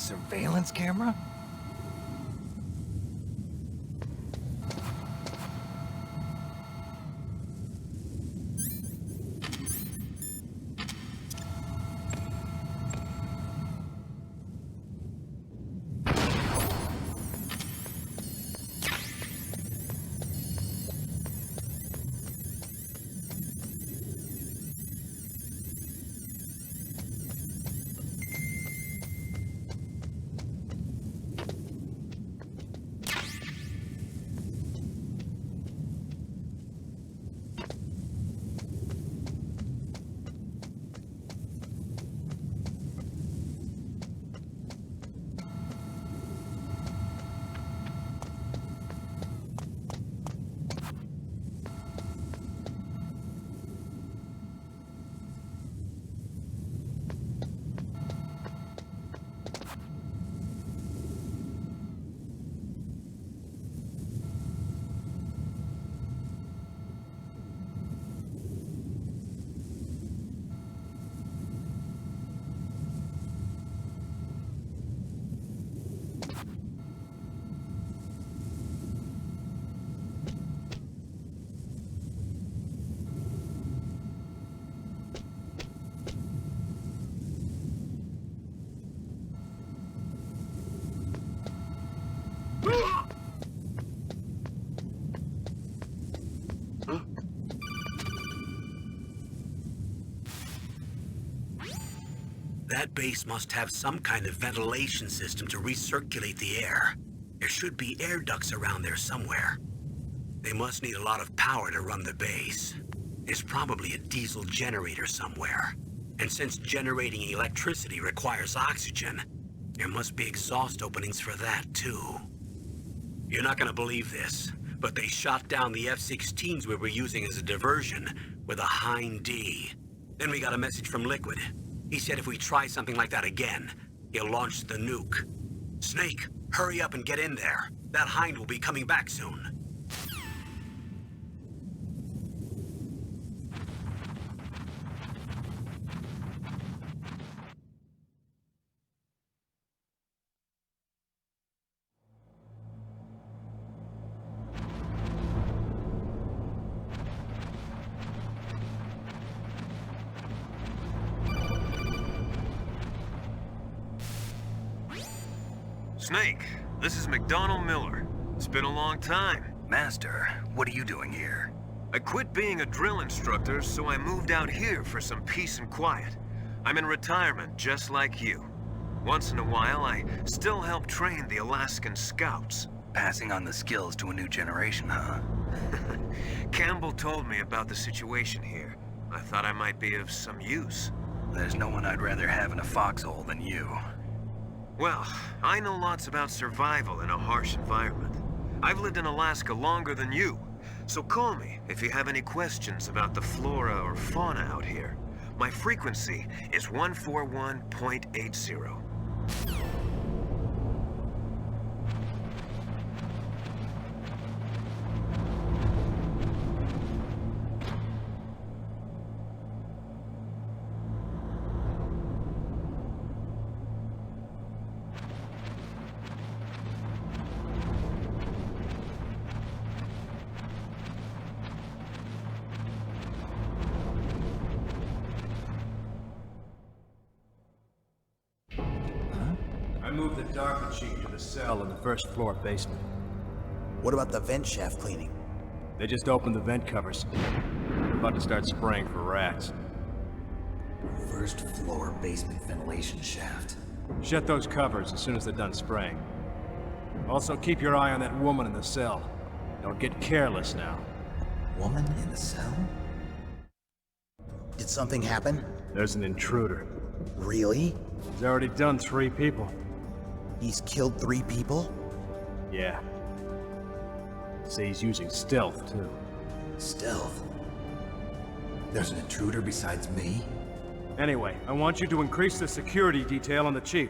surveillance camera? That base must have some kind of ventilation system to recirculate the air. There should be air ducts around there somewhere. They must need a lot of power to run the base. There's probably a diesel generator somewhere. And since generating electricity requires oxygen, there must be exhaust openings for that too. You're not gonna believe this, but they shot down the F-16s we were using as a diversion with a Hind D. Then we got a message from Liquid. He said if we try something like that again, he'll launch the nuke. Snake, hurry up and get in there. That Hind will be coming back soon. Snake, this is McDonald Miller. It's been a long time. Master, what are you doing here? I quit being a drill instructor, so I moved out here for some peace and quiet. I'm in retirement, just like you. Once in a while, I still help train the Alaskan Scouts. Passing on the skills to a new generation, huh? Campbell told me about the situation here. I thought I might be of some use. There's no one I'd rather have in a foxhole than you. Well, I know lots about survival in a harsh environment. I've lived in Alaska longer than you, so call me if you have any questions about the flora or fauna out here. My frequency is 141.80. I moved the Darpa chief to the cell in the first floor basement. What about the vent shaft cleaning? They just opened the vent covers. About to start spraying for rats. First floor basement ventilation shaft. Shut those covers as soon as they're done spraying. Also, keep your eye on that woman in the cell. Don't get careless now. Woman in the cell? Did something happen? There's an intruder. Really? He's already done 3 people. He's killed 3 people? Yeah. Say he's using stealth, too. Stealth? There's an intruder besides me? Anyway, I want you to increase the security detail on the chief.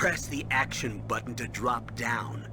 Press the action button to drop down.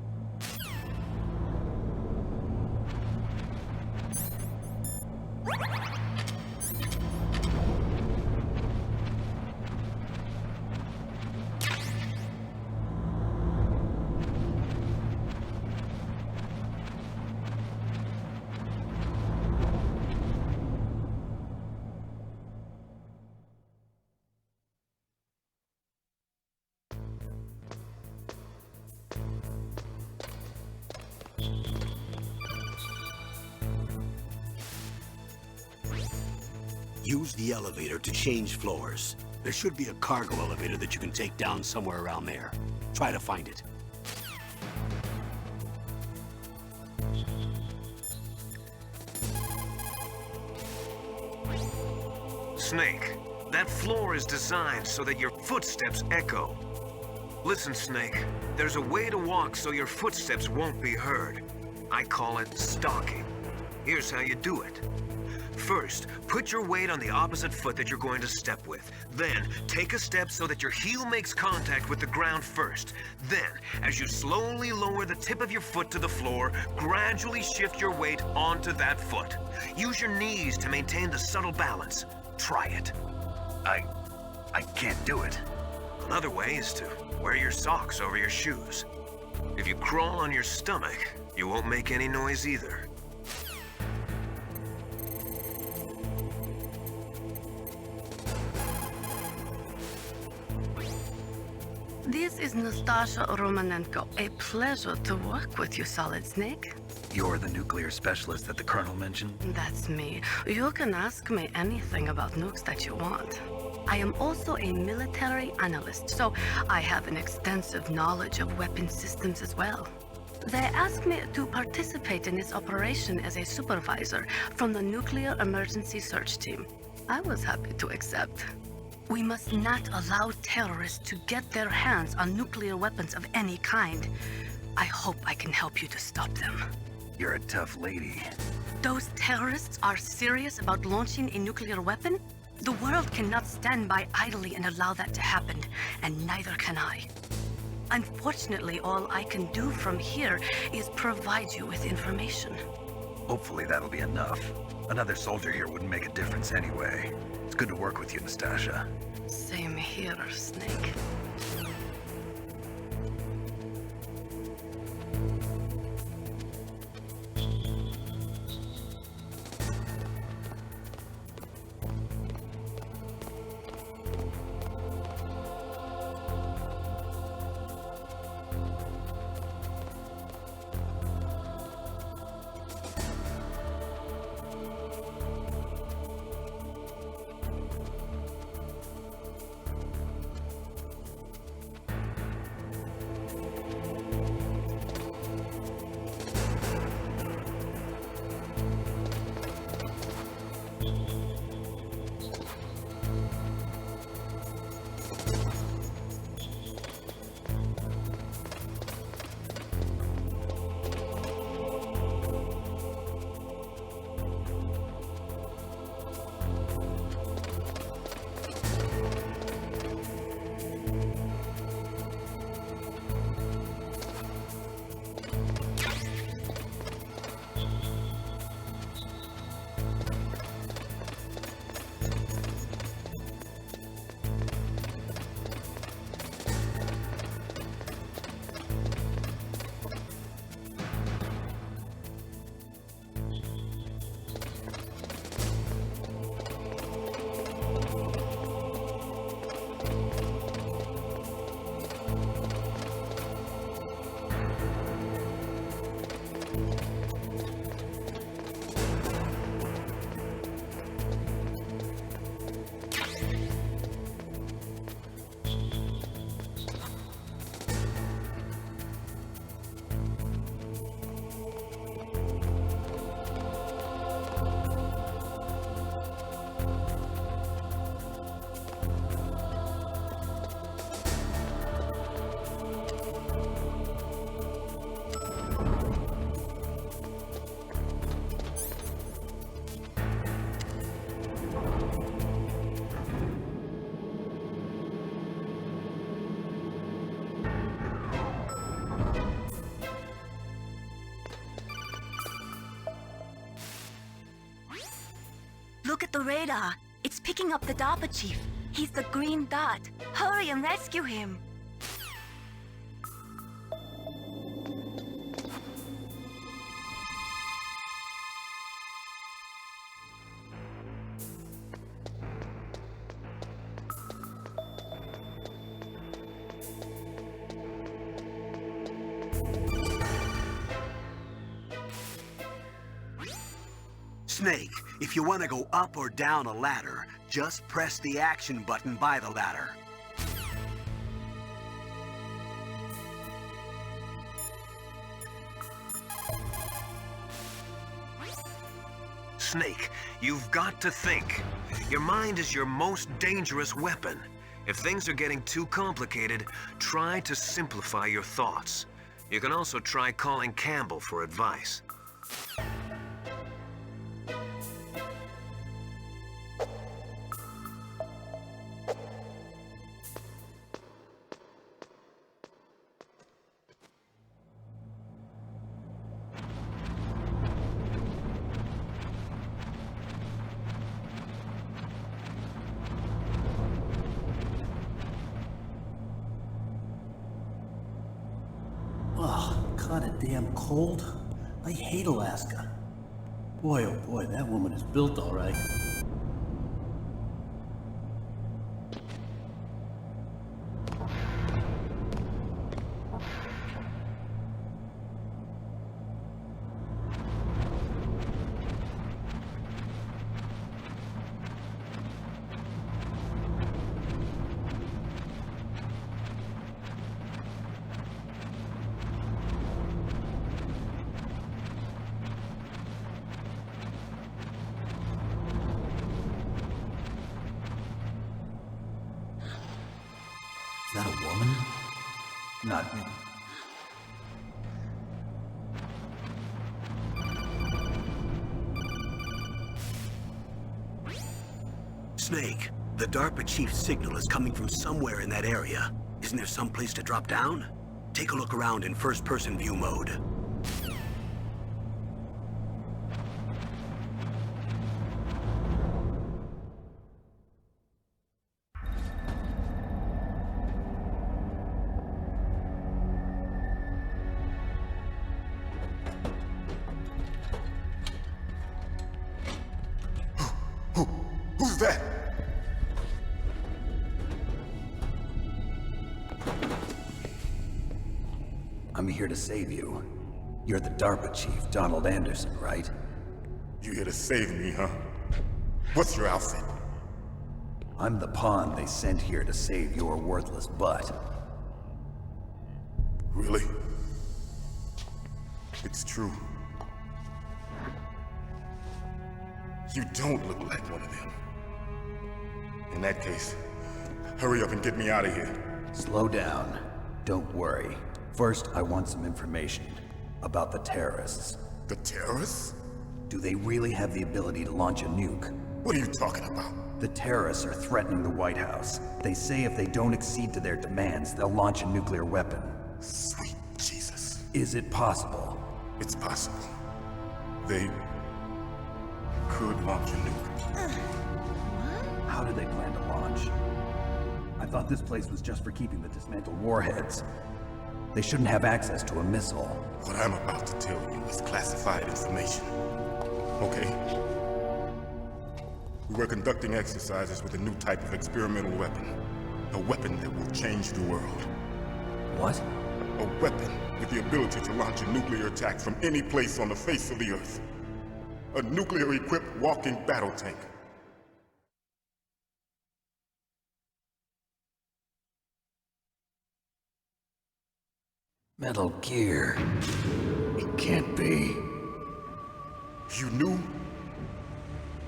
Use the elevator to change floors. There should be a cargo elevator that you can take down somewhere around there. Try to find it. Snake, that floor is designed so that your footsteps echo. Listen, Snake, there's a way to walk so your footsteps won't be heard. I call it stalking. Here's how you do it. First, put your weight on the opposite foot that you're going to step with. Then, take a step so that your heel makes contact with the ground first. Then, as you slowly lower the tip of your foot to the floor, gradually shift your weight onto that foot. Use your knees to maintain the subtle balance. Try it. I can't do it. Another way is to wear your socks over your shoes. If you crawl on your stomach, you won't make any noise either. This is Nastasha Romanenko. A pleasure to work with you, Solid Snake. You're the nuclear specialist that the Colonel mentioned? That's me. You can ask me anything about nukes that you want. I am also a military analyst, so I have an extensive knowledge of weapon systems as well. They asked me to participate in this operation as a supervisor from the Nuclear Emergency Search Team. I was happy to accept. We must not allow terrorists to get their hands on nuclear weapons of any kind. I hope I can help you to stop them. You're a tough lady. Those terrorists are serious about launching a nuclear weapon? The world cannot stand by idly and allow that to happen, and neither can I. Unfortunately, all I can do from here is provide you with information. Hopefully that'll be enough. Another soldier here wouldn't make a difference anyway. It's good to work with you, Nastasha. Same here, Snake. radar. It's picking up the Darpa chief. He's the green dot. Hurry and rescue him. Snake, if you want to go up or down a ladder, just press the action button by the ladder. Snake, you've got to think. Your mind is your most dangerous weapon. If things are getting too complicated, try to simplify your thoughts. You can also try calling Campbell for advice. Kinda damn cold. I hate Alaska. Boy, oh boy, that woman is built all right. Is that a woman? Not me. Snake, the Darpa chief's signal is coming from somewhere in that area. Isn't there some place to drop down? Take a look around in first-person view mode. Who's that? I'm here to save you. You're the Darpa chief, Donald Anderson, right? You here to save me, huh? What's your outfit? I'm the pawn they sent here to save your worthless butt. Really? It's true. You don't look like one of them. In that case, hurry up and get me out of here. Slow down. Don't worry. First, I want some information about the terrorists. The terrorists? Do they really have the ability to launch a nuke? What are you talking about? The terrorists are threatening the White House. They say if they don't accede to their demands, they'll launch a nuclear weapon. Sweet Jesus. Is it possible? It's possible. They could launch a nuke. How do they plan to launch? I thought this place was just for keeping the dismantled warheads. They shouldn't have access to a missile. What I'm about to tell you is classified information. Okay? We were conducting exercises with a new type of experimental weapon. A weapon that will change the world. What? A weapon with the ability to launch a nuclear attack from any place on the face of the Earth. A nuclear-equipped walking battle tank. Metal Gear. It can't be. You knew?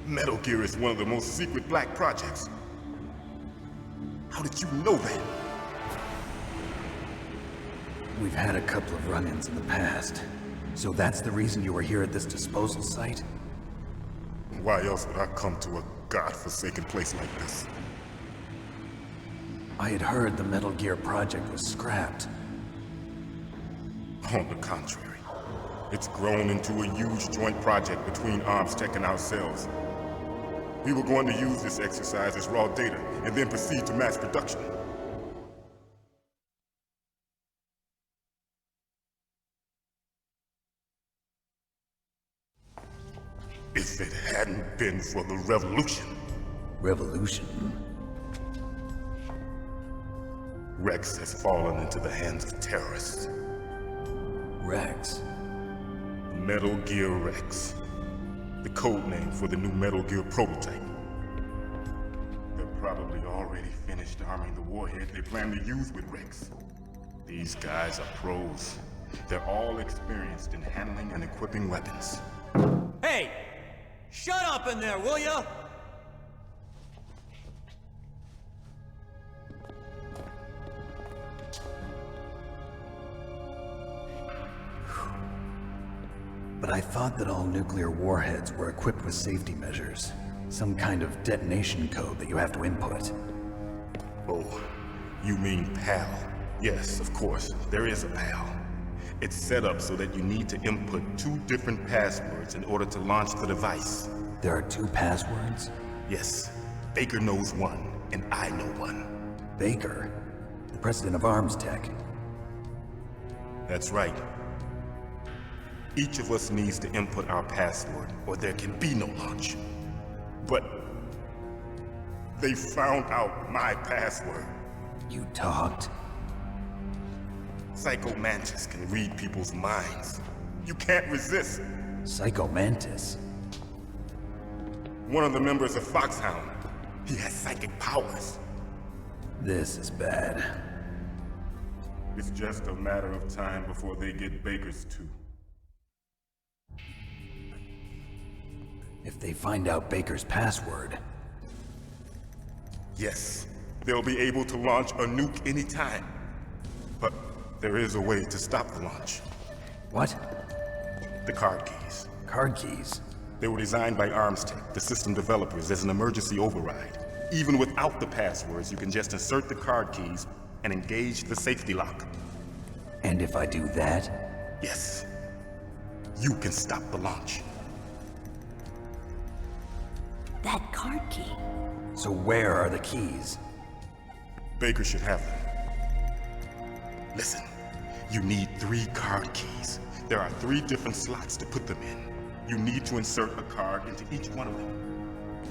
Metal Gear is one of the most secret black projects. How did you know that? We've had a couple of run-ins in the past. So that's the reason you were here at this disposal site? Why else would I come to a godforsaken place like this? I had heard the Metal Gear project was scrapped. On the contrary, it's grown into a huge joint project between Arms Tech and ourselves. We were going to use this exercise as raw data and then proceed to mass production. If it hadn't been for the revolution. Revolution? Rex has fallen into the hands of terrorists. Rex? Metal Gear Rex. The code name for the new Metal Gear prototype. They're probably already finished arming the warhead they plan to use with Rex. These guys are pros. They're all experienced in handling and equipping weapons. Hey! Shut up in there, will ya? But I thought that all nuclear warheads were equipped with safety measures. Some kind of detonation code that you have to input. Oh, you mean PAL? Yes, of course, there is a PAL. It's set up so that you need to input 2 different passwords in order to launch the device. There are 2 passwords? Yes, Baker knows one, and I know one. Baker? The president of Arms Tech? That's right. Each of us needs to input our password, or there can be no launch. But they found out my password. You talked? Psycho Mantis can read people's minds. You can't resist. Psycho Mantis? One of the members of Foxhound. He has psychic powers. This is bad. It's just a matter of time before they get Baker's too. If they find out Baker's password... Yes, they'll be able to launch a nuke anytime. But there is a way to stop the launch. What? The card keys. Card keys? They were designed by ArmsTech, the system developers, as an emergency override. Even without the passwords, you can just insert the card keys and engage the safety lock. And if I do that? Yes. You can stop the launch. That card key. So where are the keys? Baker should have them. Listen, you need 3 card keys. There are 3 different slots to put them in. You need to insert a card into each one of them.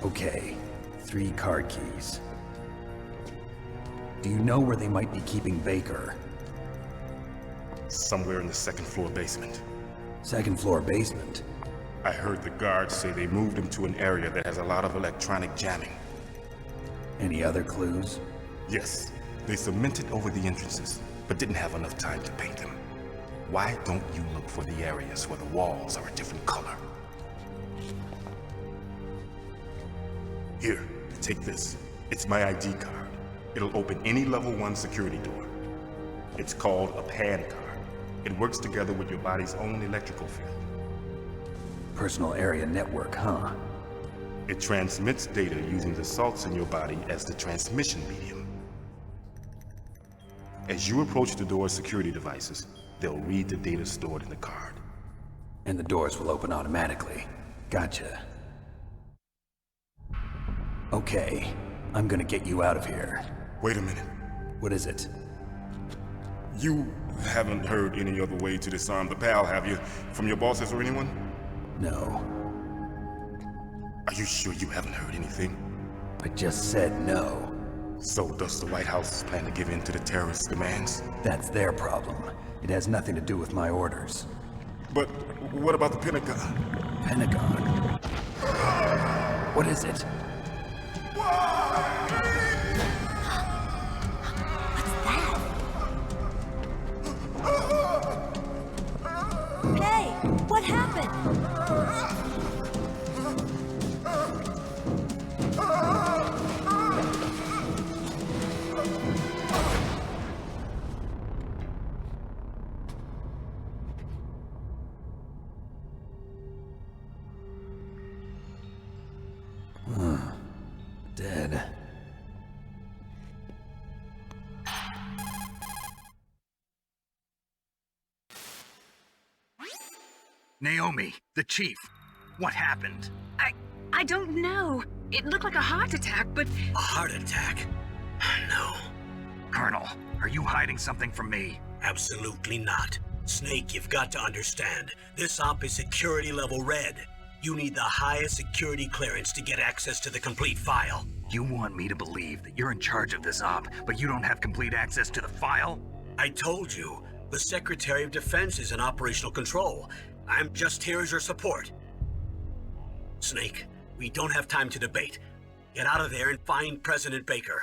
Okay, 3 card keys. Do you know where they might be keeping Baker? Somewhere in the 2nd floor basement. 2nd floor basement? I heard the guards say they moved him to an area that has a lot of electronic jamming. Any other clues? Yes, they cemented over the entrances, but didn't have enough time to paint them. Why don't you look for the areas where the walls are a different color? Here, take this. It's my ID card. It'll open any level 1 security door. It's called a PAN card. It works together with your body's own electrical field. Personal area network, huh? It transmits data using the salts in your body as the transmission medium. As you approach the door's security devices, they'll read the data stored in the card. And the doors will open automatically. Gotcha. Okay, I'm gonna get you out of here. Wait a minute. What is it? You haven't heard any other way to disarm the PAL, have you? From your bosses or anyone? No. Are you sure you haven't heard anything? I just said no. So does the White House plan to give in to the terrorists' demands? That's their problem. It has nothing to do with my orders. But what about the Pentagon? Pentagon? What is it? Hey, what happened? Dead. Naomi, the chief. What happened? I don't know. It looked like a heart attack, but... A heart attack? No. Colonel, are you hiding something from me? Absolutely not. Snake, you've got to understand. This op is security level red. You need the highest security clearance to get access to the complete file. You want me to believe that you're in charge of this op, but you don't have complete access to the file? I told you, the Secretary of Defense is in operational control. I'm just here as your support. Snake, we don't have time to debate. Get out of there and find President Baker.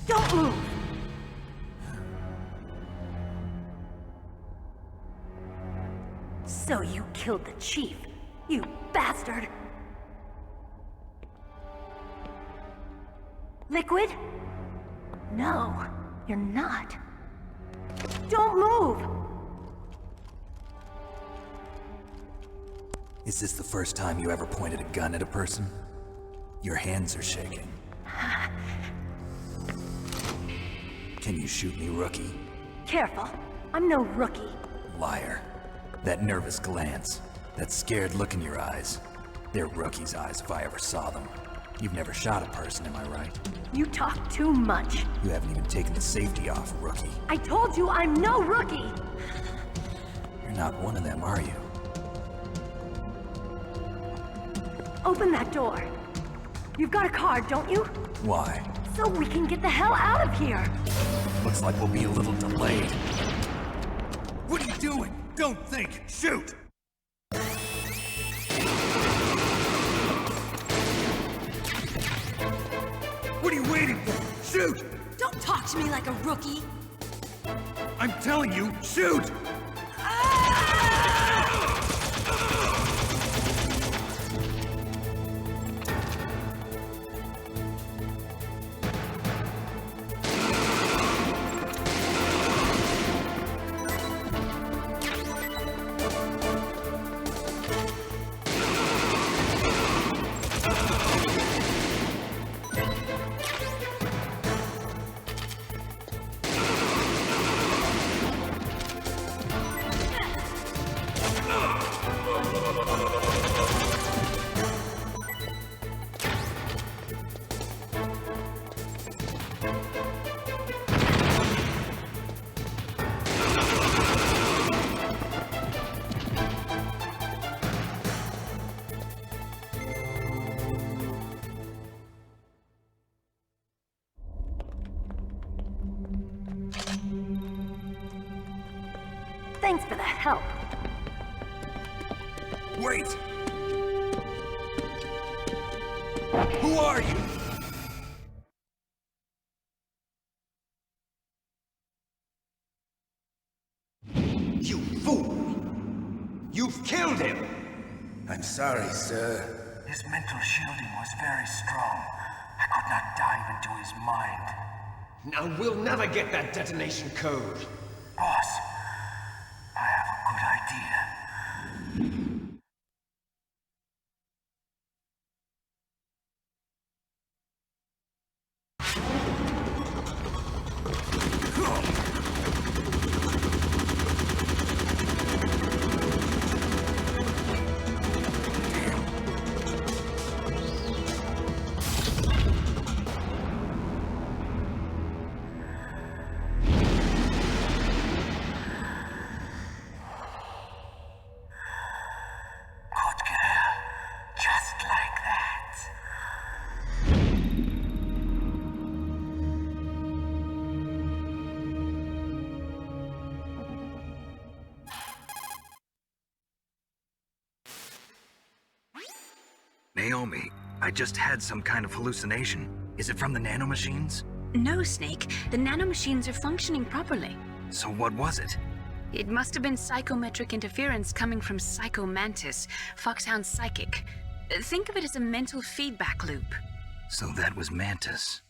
Don't move! So you killed the chief, you bastard! Liquid? No, you're not. Don't move! Is this the first time you ever pointed a gun at a person? Your hands are shaking. Can you shoot me, rookie? Careful, I'm no rookie. Liar. That nervous glance, that scared look in your eyes. They're rookie's eyes if I ever saw them. You've never shot a person, am I right? You talk too much. You haven't even taken the safety off, rookie. I told you I'm no rookie! You're not one of them, are you? Open that door. You've got a card, don't you? Why? So we can get the hell out of here! Looks like we'll be a little delayed. What are you doing? Don't think! Shoot! What are you waiting for? Shoot! Don't talk to me like a rookie! I'm telling you, shoot! Thanks for that help. Wait! Who are you? You fool! You've killed him! I'm sorry, sir. His mental shielding was very strong. I could not dive into his mind. Now we'll never get that detonation code. Boss, I have a good idea. Naomi, I just had some kind of hallucination. Is it from the nanomachines? No, Snake. The nanomachines are functioning properly. So what was it? It must have been psychometric interference coming from Psycho Mantis, Foxhound's psychic. Think of it as a mental feedback loop. So that was Mantis.